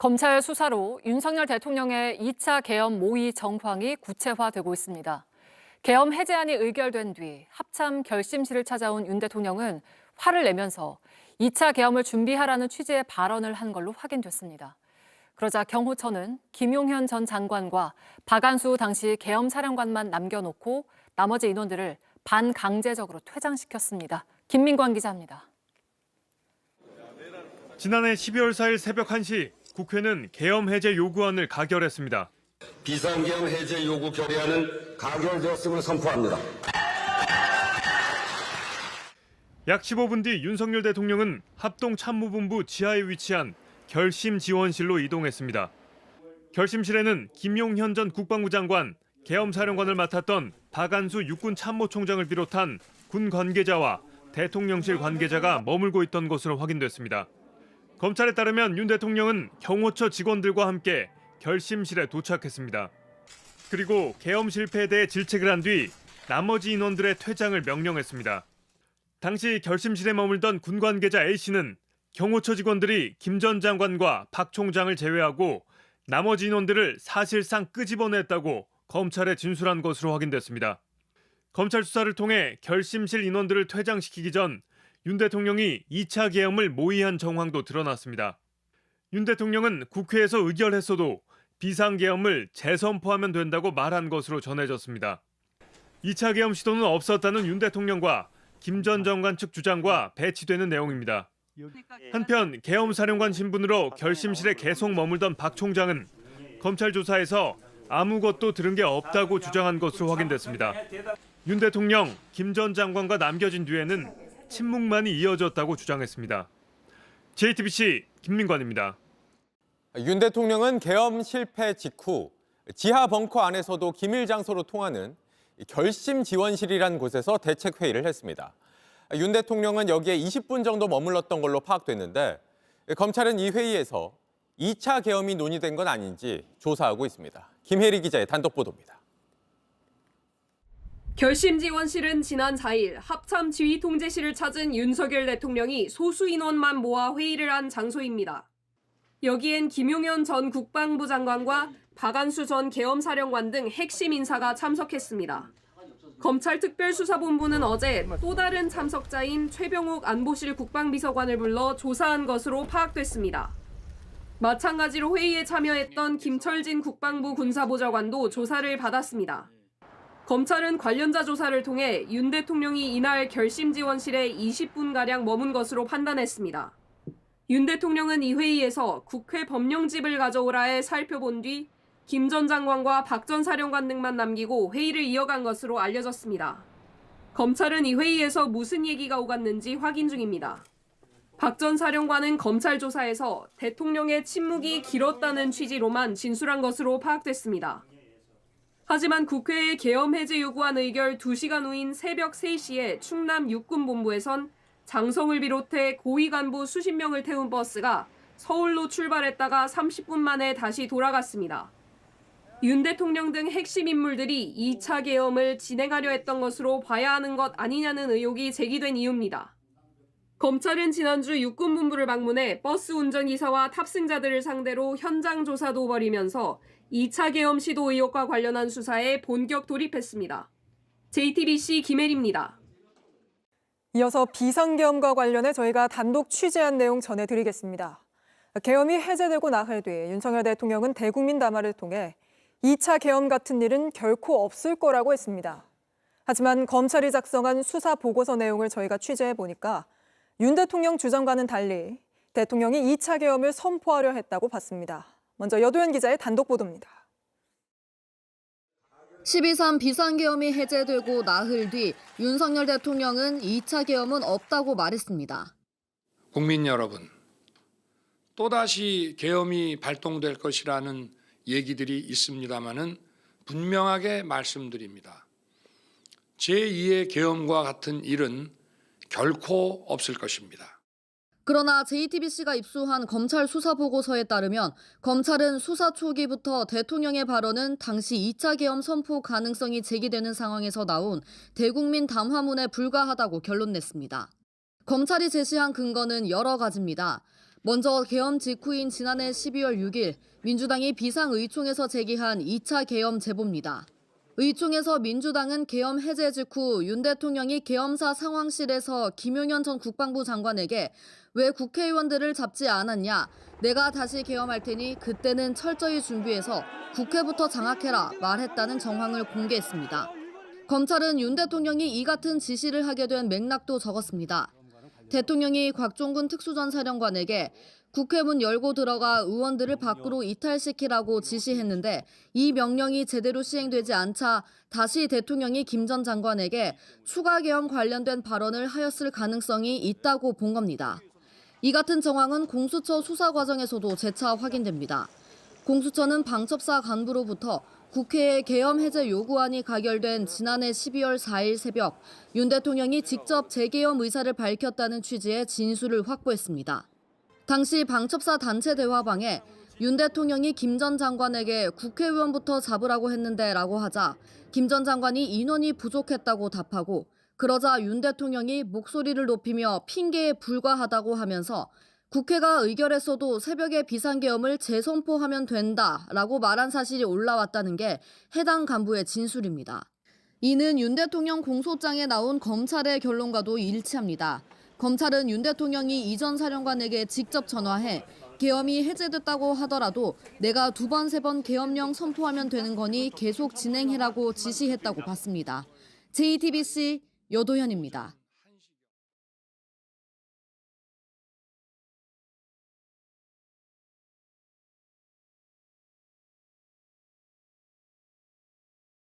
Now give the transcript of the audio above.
검찰 수사로 윤석열 대통령의 2차 계엄 모의 정황이 구체화되고 있습니다. 계엄 해제안이 의결된 뒤 합참 결심실을 찾아온 윤 대통령은 화를 내면서 2차 계엄을 준비하라는 취지의 발언을 한 걸로 확인됐습니다. 그러자 경호처는 김용현 전 장관과 박안수 당시 계엄 사령관만 남겨놓고 나머지 인원들을 반강제적으로 퇴장시켰습니다. 김민관 기자입니다. 지난해 12월 4일 새벽 1시 국회는 계엄 해제 요구안을 가결했습니다. 비상계엄 해제 요구 결의안은 가결되었음을 선포합니다. 약 15분 뒤 윤석열 대통령은 합동참모본부 지하에 위치한 결심지원실로 이동했습니다. 결심실에는 김용현 전 국방부 장관, 계엄사령관을 맡았던 박안수 육군참모총장을 비롯한 군 관계자와 대통령실 관계자가 머물고 있던 것으로 확인됐습니다. 검찰에 따르면 윤 대통령은 경호처 직원들과 함께 결심실에 도착했습니다. 그리고 계엄 실패에 대해 질책을 한 뒤 나머지 인원들의 퇴장을 명령했습니다. 당시 결심실에 머물던 군 관계자 A씨는 경호처 직원들이 김 전 장관과 박 총장을 제외하고 나머지 인원들을 사실상 끄집어냈다고 검찰에 진술한 것으로 확인됐습니다. 검찰 수사를 통해 결심실 인원들을 퇴장시키기 전 윤 대통령이 2차 계엄을 모의한 정황도 드러났습니다. 윤 대통령은 국회에서 의결했어도 비상계엄을 재선포하면 된다고 말한 것으로 전해졌습니다. 2차 계엄 시도는 없었다는 윤 대통령과 김 전 장관 측 주장과 배치되는 내용입니다. 한편 계엄사령관 신분으로 결심실에 계속 머물던 박 총장은 검찰 조사에서 아무것도 들은 게 없다고 주장한 것으로 확인됐습니다. 윤 대통령, 김 전 장관과 남겨진 뒤에는 침묵만이 이어졌다고 주장했습니다. JTBC 김민관입니다. 윤 대통령은 계엄 실패 직후 지하 벙커 안에서도 기밀 장소로 통하는 결심지원실이란 곳에서 대책회의를 했습니다. 윤 대통령은 여기에 20분 정도 머물렀던 걸로 파악됐는데 검찰은 이 회의에서 2차 계엄이 논의된 건 아닌지 조사하고 있습니다. 김혜리 기자의 단독 보도입니다. 결심지원실은 지난 4일 합참 지휘통제실을 찾은 윤석열 대통령이 소수 인원만 모아 회의를 한 장소입니다. 여기엔 김용현 전 국방부 장관과 박안수 전 계엄사령관 등 핵심 인사가 참석했습니다. 검찰특별수사본부는 어제 또 다른 참석자인 최병욱 안보실 국방비서관을 불러 조사한 것으로 파악됐습니다. 마찬가지로 회의에 참여했던 김철진 국방부 군사보좌관도 조사를 받았습니다. 검찰은 관련자 조사를 통해 윤 대통령이 이날 결심지원실에 20분가량 머문 것으로 판단했습니다. 윤 대통령은 이 회의에서 국회 법령집을 가져오라에 살펴본 뒤 김 전 장관과 박 전 사령관 등만 남기고 회의를 이어간 것으로 알려졌습니다. 검찰은 이 회의에서 무슨 얘기가 오갔는지 확인 중입니다. 박 전 사령관은 검찰 조사에서 대통령의 침묵이 길었다는 취지로만 진술한 것으로 파악됐습니다. 하지만 국회의 계엄 해제 요구안 의결 2시간 후인 새벽 3시에 충남 육군본부에선 장성을 비롯해 고위 간부 수십 명을 태운 버스가 서울로 출발했다가 30분 만에 다시 돌아갔습니다. 윤 대통령 등 핵심 인물들이 2차 계엄을 진행하려 했던 것으로 봐야 하는 것 아니냐는 의혹이 제기된 이유입니다. 검찰은 지난주 육군본부를 방문해 버스 운전기사와 탑승자들을 상대로 현장 조사도 벌이면서 2차 계엄 시도 의혹과 관련한 수사에 본격 돌입했습니다. JTBC 김혜리입니다. 이어서 비상계엄과 관련해 저희가 단독 취재한 내용 전해드리겠습니다. 계엄이 해제되고 나흘 뒤 윤석열 대통령은 대국민 담화를 통해 2차 계엄 같은 일은 결코 없을 거라고 했습니다. 하지만 검찰이 작성한 수사 보고서 내용을 저희가 취재해 보니까 윤 대통령 주장과는 달리 대통령이 2차 계엄을 선포하려 했다고 봤습니다. 먼저 여도현 기자의 단독 보도입니다. 12.3 비상계엄이 해제되고 나흘 뒤 윤석열 대통령은 2차 계엄은 없다고 말했습니다. 국민 여러분, 또다시 계엄이 발동될 것이라는 얘기들이 있습니다마는 분명하게 말씀드립니다. 제2의 계엄과 같은 일은 결코 없을 것입니다. 그러나 JTBC가 입수한 검찰 수사 보고서에 따르면 검찰은 수사 초기부터 대통령의 발언은 당시 2차 계엄 선포 가능성이 제기되는 상황에서 나온 대국민 담화문에 불과하다고 결론 냈습니다. 검찰이 제시한 근거는 여러 가지입니다. 먼저 계엄 직후인 지난해 12월 6일 민주당이 비상의총에서 제기한 2차 계엄 제보입니다. 의총에서 민주당은 계엄 해제 직후 윤 대통령이 계엄사 상황실에서 김용현 전 국방부 장관에게 왜 국회의원들을 잡지 않았냐, 내가 다시 계엄할 테니 그때는 철저히 준비해서 국회부터 장악해라 말했다는 정황을 공개했습니다. 검찰은 윤 대통령이 이 같은 지시를 하게 된 맥락도 적었습니다. 대통령이 곽종근 특수전사령관에게 국회 문 열고 들어가 의원들을 밖으로 이탈시키라고 지시했는데 이 명령이 제대로 시행되지 않자 다시 대통령이 김 전 장관에게 추가 계엄 관련된 발언을 하였을 가능성이 있다고 본 겁니다. 이 같은 정황은 공수처 수사 과정에서도 재차 확인됩니다. 공수처는 방첩사 간부로부터 국회에 계엄 해제 요구안이 가결된 지난해 12월 4일 새벽 윤 대통령이 직접 재계엄 의사를 밝혔다는 취지의 진술을 확보했습니다. 당시 방첩사 단체 대화방에 윤 대통령이 김 전 장관에게 국회의원부터 잡으라고 했는데 라고 하자 김 전 장관이 인원이 부족했다고 답하고 그러자 윤 대통령이 목소리를 높이며 핑계에 불과하다고 하면서 국회가 의결했어도 새벽에 비상계엄을 재선포하면 된다라고 말한 사실이 올라왔다는 게 해당 간부의 진술입니다. 이는 윤 대통령 공소장에 나온 검찰의 결론과도 일치합니다. 검찰은 윤 대통령이 이 전 사령관에게 직접 전화해 계엄이 해제됐다고 하더라도 내가 2번, 3번 계엄령 선포하면 되는 거니 계속 진행해라고 지시했다고 봤습니다. JTBC 여도현입니다.